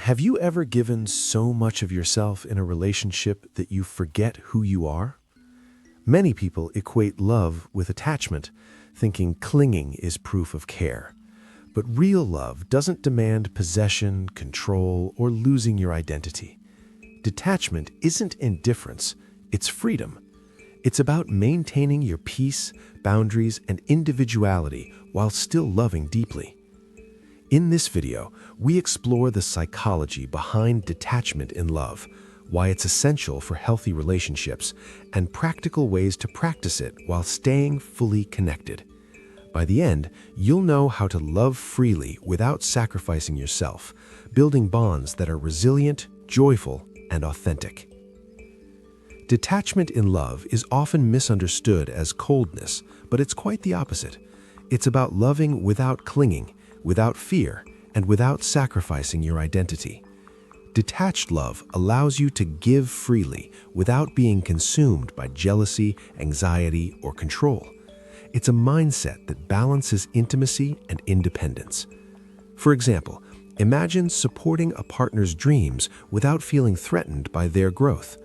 Have you ever given so much of yourself in a relationship that you forget who you are? Many people equate love with attachment, thinking clinging is proof of care. But real love doesn't demand possession, control, or losing your identity. Detachment isn't indifference, it's freedom. It's about maintaining your peace, boundaries, and individuality while still loving deeply. In this video, we explore the psychology behind detachment in love, why it's essential for healthy relationships, and practical ways to practice it while staying fully connected. By the end, you'll know how to love freely without sacrificing yourself, building bonds that are resilient, joyful, and authentic. Detachment in love is often misunderstood as coldness, but it's quite the opposite. It's about loving without clinging, without fear, and without sacrificing your identity. Detached love allows you to give freely without being consumed by jealousy, anxiety, or control. It's a mindset that balances intimacy and independence. For example, imagine supporting a partner's dreams without feeling threatened by their growth.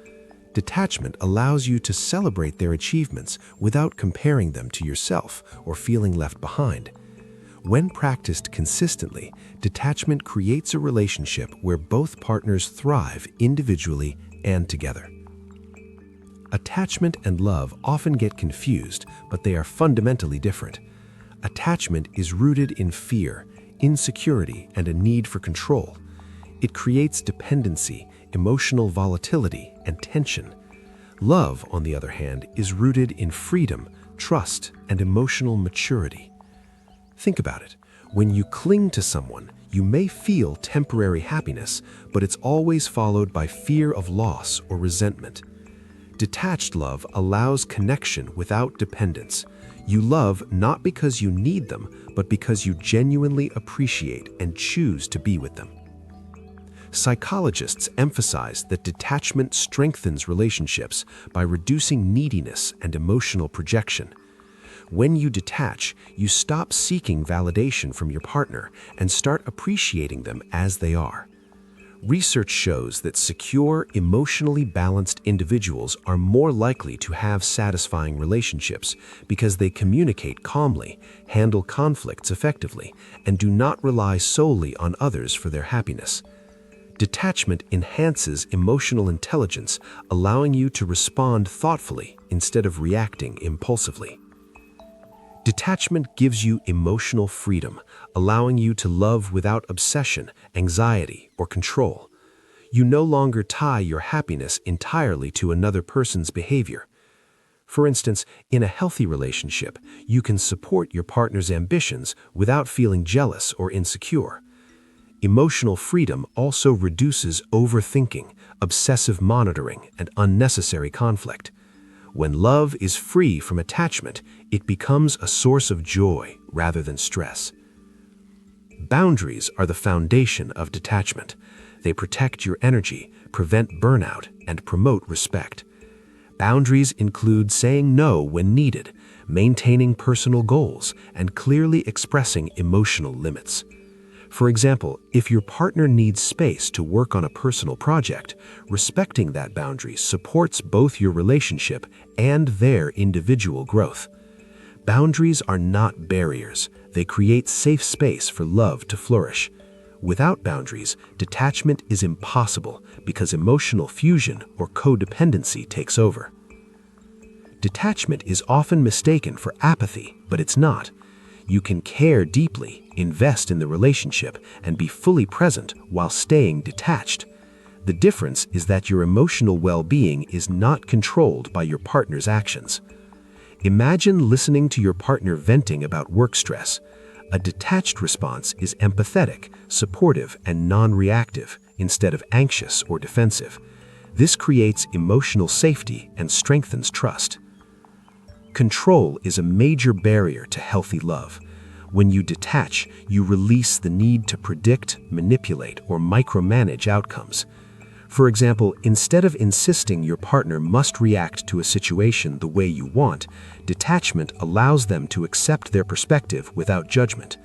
Detachment allows you to celebrate their achievements without comparing them to yourself or feeling left behind. When practiced consistently, detachment creates a relationship where both partners thrive individually and together. Attachment and love often get confused, but they are fundamentally different. Attachment is rooted in fear, insecurity, and a need for control. It creates dependency, emotional volatility, and tension. Love, on the other hand, is rooted in freedom, trust, and emotional maturity. Think about it. When you cling to someone, you may feel temporary happiness, but it's always followed by fear of loss or resentment. Detached love allows connection without dependence. You love not because you need them, but because you genuinely appreciate and choose to be with them. Psychologists emphasize that detachment strengthens relationships by reducing neediness and emotional projection. When you detach, you stop seeking validation from your partner and start appreciating them as they are. Research shows that secure, emotionally balanced individuals are more likely to have satisfying relationships because they communicate calmly, handle conflicts effectively, and do not rely solely on others for their happiness. Detachment enhances emotional intelligence, allowing you to respond thoughtfully instead of reacting impulsively. Detachment gives you emotional freedom, allowing you to love without obsession, anxiety, or control. You no longer tie your happiness entirely to another person's behavior. For instance, in a healthy relationship, you can support your partner's ambitions without feeling jealous or insecure. Emotional freedom also reduces overthinking, obsessive monitoring, and unnecessary conflict. When love is free from attachment, it becomes a source of joy rather than stress. Boundaries are the foundation of detachment. They protect your energy, prevent burnout, and promote respect. Boundaries include saying no when needed, maintaining personal goals, and clearly expressing emotional limits. For example, if your partner needs space to work on a personal project, respecting that boundary supports both your relationship and their individual growth. Boundaries are not barriers. They create safe space for love to flourish. Without boundaries, detachment is impossible because emotional fusion or codependency takes over. Detachment is often mistaken for apathy, but it's not. You can care deeply, invest in the relationship, and be fully present while staying detached. The difference is that your emotional well-being is not controlled by your partner's actions. Imagine listening to your partner venting about work stress. A detached response is empathetic, supportive, and non-reactive instead of anxious or defensive. This creates emotional safety and strengthens trust. Control is a major barrier to healthy love. When you detach, you release the need to predict, manipulate, or micromanage outcomes. For example, instead of insisting your partner must react to a situation the way you want, detachment allows them to accept their perspective without judgment.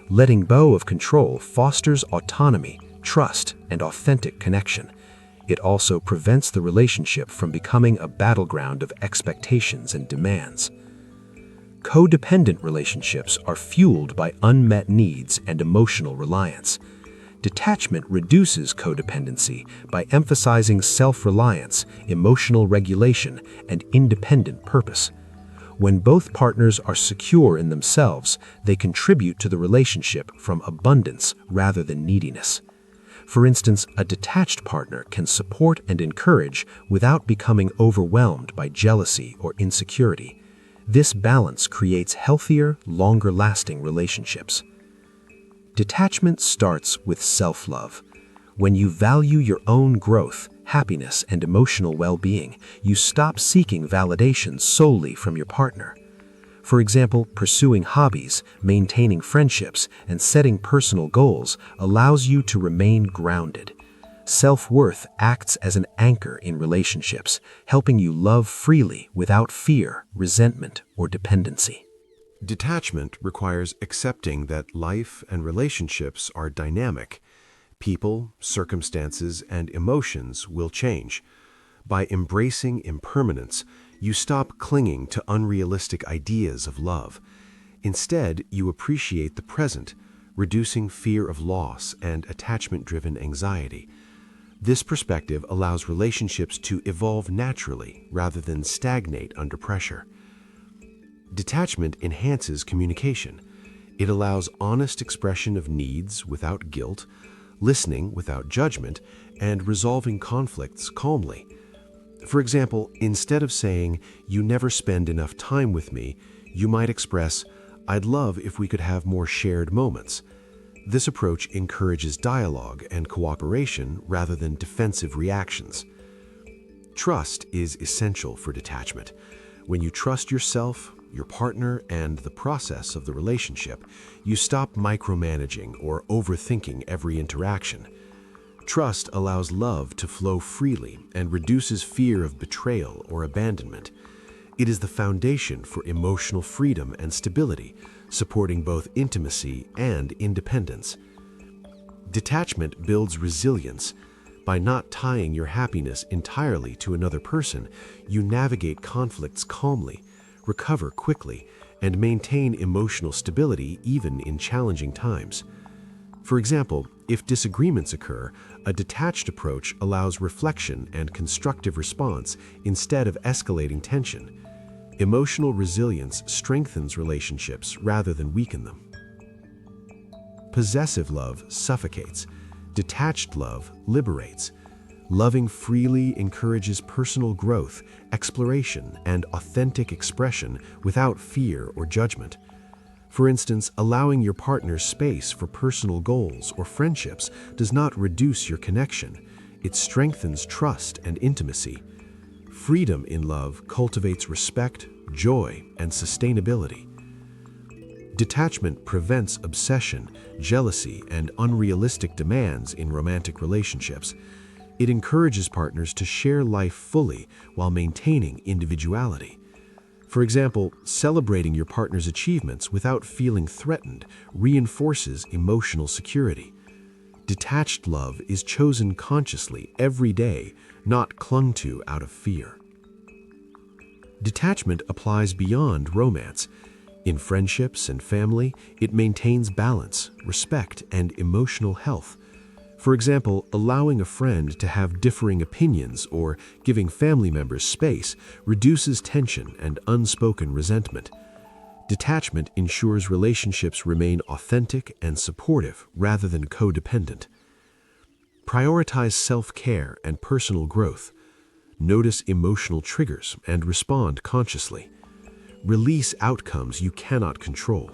Letting go of control fosters autonomy, trust, and authentic connection. It also prevents the relationship from becoming a battleground of expectations and demands. Codependent relationships are fueled by unmet needs and emotional reliance. Detachment reduces codependency by emphasizing self-reliance, emotional regulation, and independent purpose. When both partners are secure in themselves, they contribute to the relationship from abundance rather than neediness. For instance, a detached partner can support and encourage without becoming overwhelmed by jealousy or insecurity. This balance creates healthier, longer-lasting relationships. Detachment starts with self-love. When you value your own growth, happiness, and emotional well-being, you stop seeking validation solely from your partner. For example, pursuing hobbies, maintaining friendships, and setting personal goals allows you to remain grounded. Self-worth acts as an anchor in relationships, helping you love freely without fear, resentment, or dependency. Detachment requires accepting that life and relationships are dynamic. People, circumstances, and emotions will change. By embracing impermanence, you stop clinging to unrealistic ideas of love. Instead, you appreciate the present, reducing fear of loss and attachment-driven anxiety. This perspective allows relationships to evolve naturally rather than stagnate under pressure. Detachment enhances communication. It allows honest expression of needs without guilt, listening without judgment, and resolving conflicts calmly. For example, instead of saying, "You never spend enough time with me," you might express, "I'd love if we could have more shared moments." This approach encourages dialogue and cooperation rather than defensive reactions. Trust is essential for detachment. When you trust yourself, your partner, and the process of the relationship, you stop micromanaging or overthinking every interaction. Trust allows love to flow freely and reduces fear of betrayal or abandonment. It is the foundation for emotional freedom and stability, supporting both intimacy and independence. Detachment builds resilience. By not tying your happiness entirely to another person, you navigate conflicts calmly, recover quickly, and maintain emotional stability even in challenging times. For example, if disagreements occur, a detached approach allows reflection and constructive response instead of escalating tension. Emotional resilience strengthens relationships rather than weaken them. Possessive love suffocates. Detached love liberates. Loving freely encourages personal growth, exploration, and authentic expression without fear or judgment. For instance, allowing your partner space for personal goals or friendships does not reduce your connection. It strengthens trust and intimacy. Freedom in love cultivates respect, joy, and sustainability. Detachment prevents obsession, jealousy, and unrealistic demands in romantic relationships. It encourages partners to share life fully while maintaining individuality. For example, celebrating your partner's achievements without feeling threatened reinforces emotional security. Detached love is chosen consciously every day, not clung to out of fear. Detachment applies beyond romance. In friendships and family, it maintains balance, respect, and emotional health. For example, allowing a friend to have differing opinions or giving family members space reduces tension and unspoken resentment. Detachment ensures relationships remain authentic and supportive rather than codependent. Prioritize self-care and personal growth. Notice emotional triggers and respond consciously. Release outcomes you cannot control.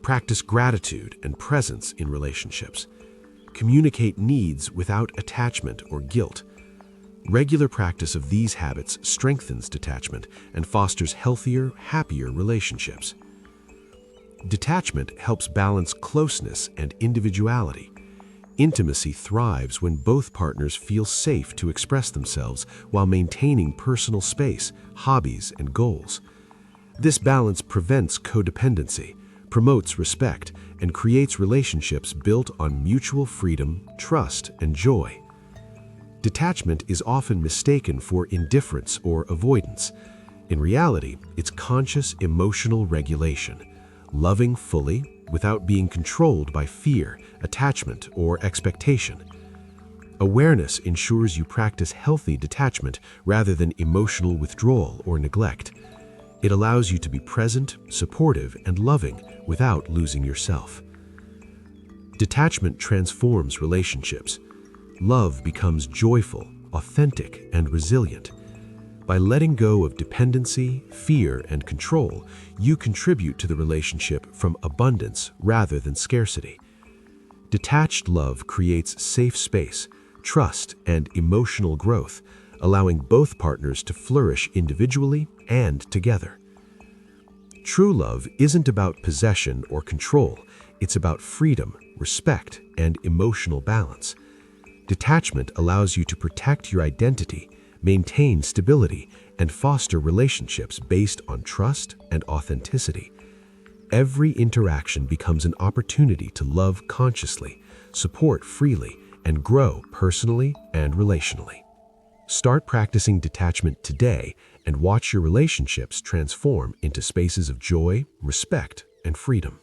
Practice gratitude and presence in relationships. Communicate needs without attachment or guilt. Regular practice of these habits strengthens detachment and fosters healthier, happier relationships. Detachment helps balance closeness and individuality. Intimacy thrives when both partners feel safe to express themselves while maintaining personal space, hobbies, and goals. This balance prevents codependency, promotes respect, and creates relationships built on mutual freedom, trust, and joy. Detachment is often mistaken for indifference or avoidance. In reality, it's conscious emotional regulation, loving fully without being controlled by fear, attachment, or expectation. Awareness ensures you practice healthy detachment rather than emotional withdrawal or neglect. It allows you to be present, supportive, and loving without losing yourself. Detachment transforms relationships. Love becomes joyful, authentic, and resilient. By letting go of dependency, fear, and control, you contribute to the relationship from abundance rather than scarcity. Detached love creates safe space, trust, and emotional growth, allowing both partners to flourish individually and together. True love isn't about possession or control, it's about freedom, respect, and emotional balance. Detachment allows you to protect your identity, maintain stability, and foster relationships based on trust and authenticity. Every interaction becomes an opportunity to love consciously, support freely, and grow personally and relationally. Start practicing detachment today and watch your relationships transform into spaces of joy, respect, and freedom.